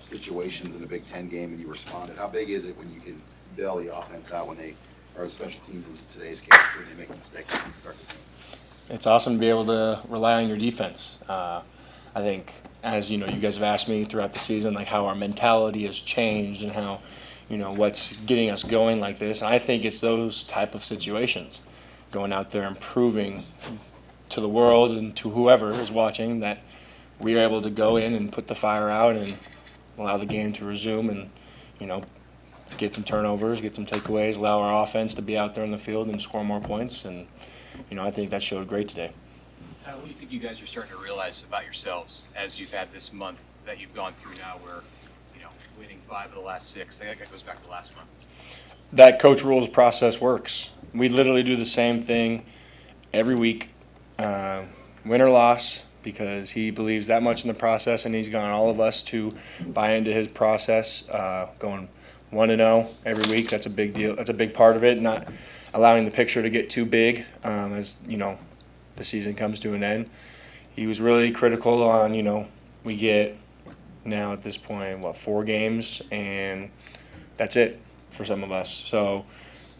situations in a Big Ten game and you responded. How big is it when you can bail the offense out when they are special teams in today's case when they make a mistake and start the game? It's awesome to be able to rely on your defense. I think, as you know, you guys have asked me throughout the season, like how our mentality has changed and how, what's getting us going like this. And I think it's those type of situations, going out there and proving to the world and to whoever is watching that we are able to go in and put the fire out and allow the game to resume and, get some turnovers, get some takeaways, allow our offense to be out there in the field and score more points. And, I think that showed great today. What do you think you guys are starting to realize about yourselves as you've had this month that you've gone through now where, winning 5 of the last 6, I think that goes back to last month? That coach rules process works. We literally do the same thing every week, win or loss, because he believes that much in the process, and he's gotten all of us to buy into his process, going 1-0 every week. That's a big deal. That's a big part of it, not allowing the picture to get too big as, the season comes to an end. He was really critical on, we get now at this point, 4 games, and that's it for some of us. So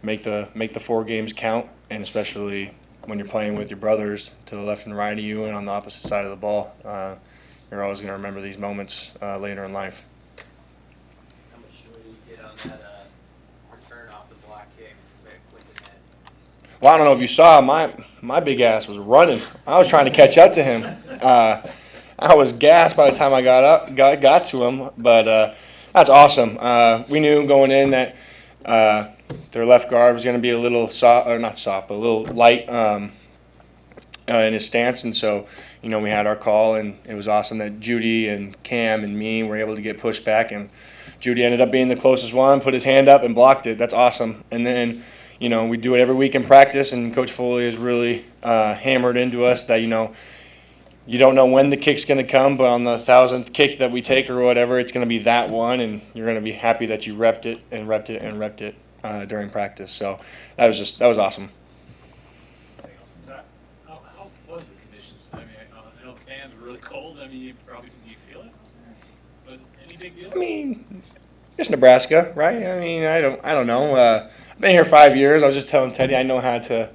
make the 4 games count, and especially when you're playing with your brothers to the left and right of you and on the opposite side of the ball, you're always going to remember these moments later in life. How much joy do you get on that return off the block kick with the net? Well, I don't know if you saw, my big ass was running. I was trying to catch up to him. I was gassed by the time I got to him, but that's awesome. We knew going in that their left guard was going to be a little soft, or not soft, but a little light in his stance, and so we had our call, and it was awesome that Judy and Cam and me were able to get pushed back, and Judy ended up being the closest one, put his hand up and blocked it. That's awesome. And then we do it every week in practice, and Coach Foley has really hammered into us that you don't know when the kick's going to come, but on the 1,000th kick that we take or whatever, it's going to be that one, and you're going to be happy that you repped it and repped it and repped it during practice. So that was awesome. How was the conditions? I mean, I know the fans were really cold. I mean, do you feel it? Was it any big deal? I mean, it's Nebraska, right? I mean, I don't know. I've been here 5 years. I was just telling Teddy I know how to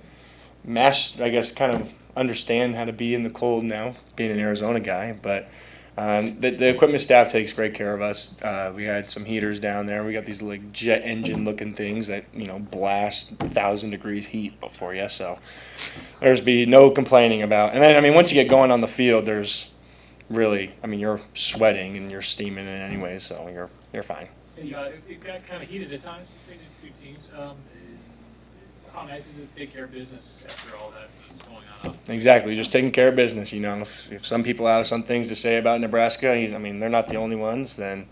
kind of understand how to be in the cold now, being an Arizona guy. But the equipment staff takes great care of us. We had some heaters down there. We got these like jet engine looking things that blast 1,000 degrees heat for you. So there's be no complaining about. And then once you get going on the field, there's really you're sweating and you're steaming in anyway, so you're fine. And, it got kind of heated at times between the 2 teams. How nice is it to take care of business after all that was going on? Exactly, just taking care of business. If some people have some things to say about Nebraska, they're not the only ones. Then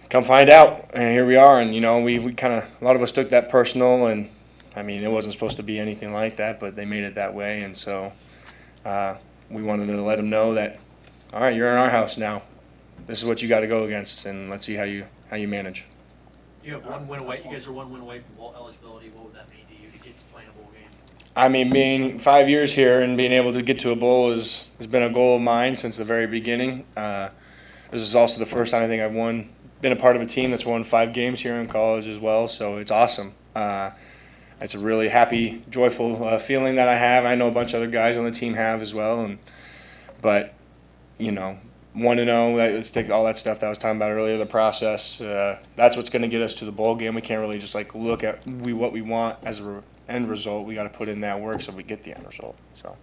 come find out. And here we are. And we kind of a lot of us took that personal, and it wasn't supposed to be anything like that, but they made it that way. And so we wanted to let them know that, all right, you're in our house now. This is what you got to go against, and let's see how you manage. You have 1 win away. You guys are 1 win away from bowl eligibility. What would that mean to you to get to play in a bowl game? Being 5 years here and being able to get to a bowl has been a goal of mine since the very beginning. This is also the first time I think I've been a part of a team that's won 5 games here in college as well, so it's awesome. It's a really happy, joyful feeling that I have. I know a bunch of other guys on the team have as well, but 1-0, let's take all that stuff that I was talking about earlier, the process. That's what's going to get us to the bowl game. We can't really just look at what we want as an end result. We got to put in that work so we get the end result. So.